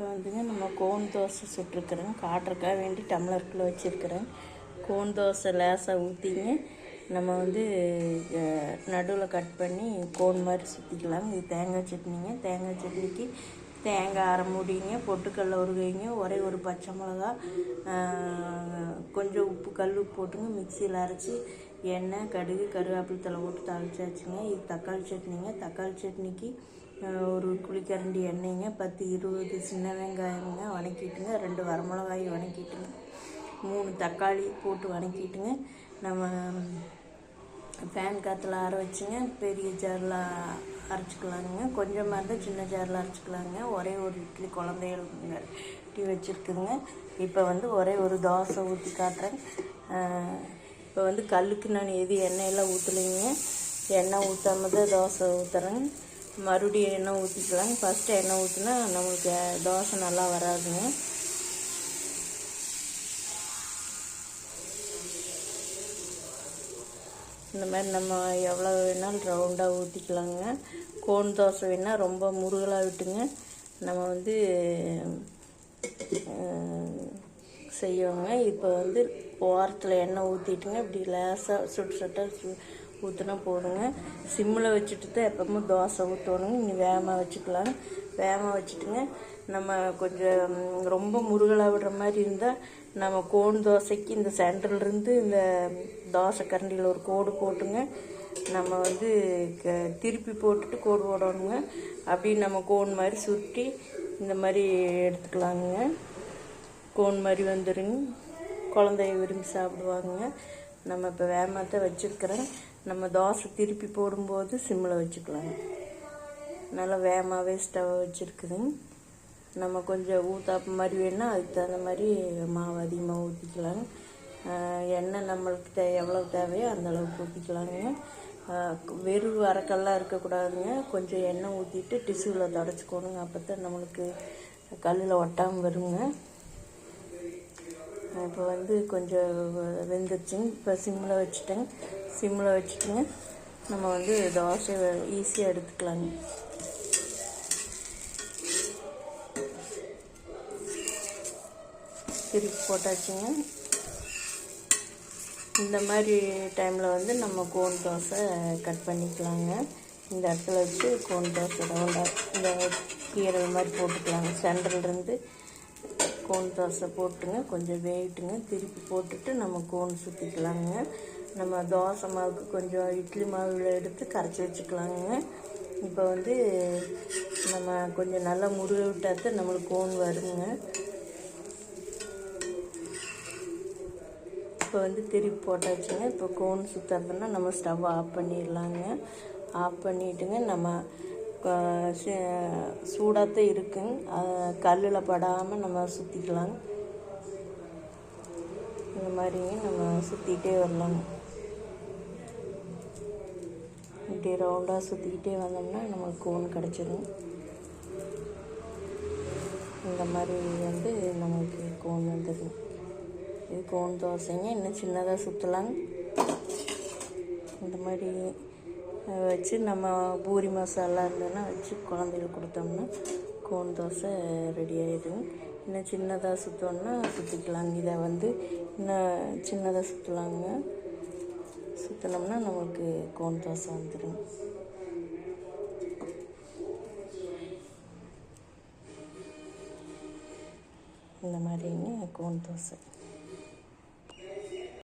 இப்போ வந்துங்க நம்ம கோன் தோசை சுட்டுருக்குறேன். காட்டுறக்காக வேண்டி டம்ளருக்குள்ளே வச்சுருக்கிறேன். கோன் தோசை லேசாக ஊற்றிங்க நம்ம வந்து நடுவில் கட் பண்ணி கோன் மாதிரி சுற்றிக்கலாம். இது தேங்காய் சட்னிங்க. தேங்காய் சட்னிக்கு தேங்காய் அரை மூடிங்க, பொட்டுக்கடலை ஒரு கைங்க, ஒரே ஒரு பச்சை மிளகா, கொஞ்சம் உப்பு, கல் உப்பு போட்டுங்க மிக்சியில் அரைச்சி எண்ணெய், கடுகு, கருவேப்பிலை தலை போட்டு தாளிச்சாச்சுங்க. இது தக்காளி சட்னிங்க. தக்காளி சட்னிக்கு ஒரு குழிக்கரண்டி எண்ணெய்ங்க, 10-20 சின்ன வெங்காயங்க வதக்கிட்டுங்க, 2 வரமிளகாய் வதக்கிட்டுங்க, 3 தக்காளி போட்டு வதக்கிட்டுங்க, நம்ம ஃபேன் காற்றுல அரை வச்சுங்க பெரிய ஜாரில் அரைச்சிக்கலாங்க. கொஞ்சமாக இருந்தால் சின்ன ஜாரில் அரைச்சிக்கலாங்க. ஒரே ஒரு இட்லி குழந்தைகளுக்குங்க டீ வச்சுருக்குதுங்க. இப்போ வந்து ஒரே ஒரு தோசை ஊற்றி காட்டுறேன். இப்போ வந்து கல்லுக்கு நான் எண்ணெயெல்லாம் ஊற்றலைங்க. எண்ணெய் ஊற்றாம தான் தோசை ஊற்றுறேன். மறுபடியும் எண்ணெய் ஊற்றிக்கலாங்க. ஃபஸ்ட்டு எண்ணெய் ஊற்றினா நம்மளுக்கு தோசை நல்லா வராதுங்க. இந்த மாதிரி நம்ம எவ்வளோ வேணாலும் ரவுண்டாக ஊற்றிக்கலாங்க. கோன் தோசை வேணால் ரொம்ப முருகலாக விட்டுங்க நம்ம வந்து செய்வோங்க. இப்போ வந்து ஓரத்தில் எண்ணெய் ஊற்றிட்டுங்க, இப்படி லேசாக சுட்டாக ஊற்றினா போதுங்க. சிம்மில் வச்சுட்டு தான் எப்பவுமே தோசை ஊற்றணுங்க. இன்னும் வேகமாக வச்சுக்கலாம். வேகமாக வச்சுட்டுங்க நம்ம கொஞ்சம் ரொம்ப முருகலாக விடுற மாதிரி இருந்தால் நம்ம கோன் தோசைக்கு இந்த சென்டர்லேருந்து இந்த தோசை கரண்டியில் ஒரு கோடு போட்டுங்க நம்ம வந்து திருப்பி போட்டுட்டு கோடு போடணுங்க. அப்படி நம்ம கோன் மாதிரி சுருட்டி இந்த மாதிரி எடுத்துக்கலாங்க. கோன் மாதிரி வந்துடுங்க. குழந்தைய விரும்பி சாப்பிடுவாங்க. நம்ம இப்போ வேகமாக தான் வச்சுருக்கிறேன். நம்ம தோசை திருப்பி போடும்போது சிம்மில் வச்சுக்கலாங்க. நல்லா வேகமாகவே ஸ்டவ் வச்சுருக்குதுங்க. நம்ம கொஞ்சம் ஊத்தாப்பு மாதிரி வேணுன்னா அதுக்கு தகுந்த மாதிரி மாவு அதிகமாக ஊற்றிக்கலாங்க. எண்ணெய் நம்மளுக்கு எவ்வளோ தேவையோ அந்தளவுக்கு ஊற்றிக்கலாங்க. வெறும் அரைக்கல்லாம் இருக்கக்கூடாதுங்க. கொஞ்சம் எண்ணெய் ஊற்றிட்டு டிஷ்யூவில் தொடச்சிக்கணுங்க. அப்போ தான் நம்மளுக்கு கல்லில் ஒட்டாமல் வருங்க. இப்போ வந்து கொஞ்சம் வெந்துருச்சுங்க. இப்போ சிம்மில் வச்சுட்டேங்க. சிம்மில் வச்சுட்டுங்க நம்ம வந்து தோசை ஈஸியாக எடுத்துக்கலாங்க. திருப்பி போட்டாச்சுங்க. இந்த மாதிரி டைமில் வந்து நம்ம கோன் தோசை கட் பண்ணிக்கலாங்க. இந்த இடத்துல வச்சு கோன் தோசை ரவுண்டாக இந்த கீரை மாதிரி போட்டுக்கலாங்க. சென்டர்லேருந்து கோன் தோசை போட்டுங்க, கொஞ்சம் வேயிட்டுங்க, திருப்பி போட்டுட்டு நம்ம கோன் சுற்றிக்கலாங்க. நம்ம தோசை மாவுக்கு கொஞ்சம் இட்லி மாவில் எடுத்து கரைச்சி வச்சுக்கலாங்க. இப்போ வந்து நம்ம கொஞ்சம் நல்லா முருக விட்டாதான் நம்மளுக்கு கோன் வருங்க. இப்போ வந்து திருப்பி போட்டாச்சுங்க. இப்போ கோன் சுற்றுறதுன்னா நம்ம ஸ்டவ் ஆஃப் பண்ணிடலாங்க. ஆஃப் பண்ணிவிட்டுங்க நம்ம சூடாகத்தான் இருக்குங்க. கல்லில் படாமல் நம்ம சுற்றிக்கலாங்க. இந்த மாதிரிங்க நம்ம சுற்றிக்கிட்டே வரலாங்க. இப்படி ரவுண்டாக சுற்றிக்கிட்டே வந்தோம்னா நமக்கு கோன் கிடச்சிடும். இந்த மாதிரி வந்து நமக்கு கோன் வந்துடும். இது கோன் தோசைங்க. இன்னும் சின்னதாக சுற்றலாங்க. இந்த மாதிரி வச்சு நம்ம பூரி மசாலா இருந்ததுன்னா வச்சு குழந்தைகளுக்கு கொடுத்தோம்னா கோன் தோசை ரெடி ஆகிடுங்க. இன்னும் சின்னதாக சுற்றோன்னா சுற்றிக்கலாங்க. இதை வந்து இன்னும் சின்னதாக சுற்றலாங்க. சுற்றினோம்னா நமக்கு கோன் தோசை வந்துடும். இந்த மாதிரிங்க கோன் தோசை.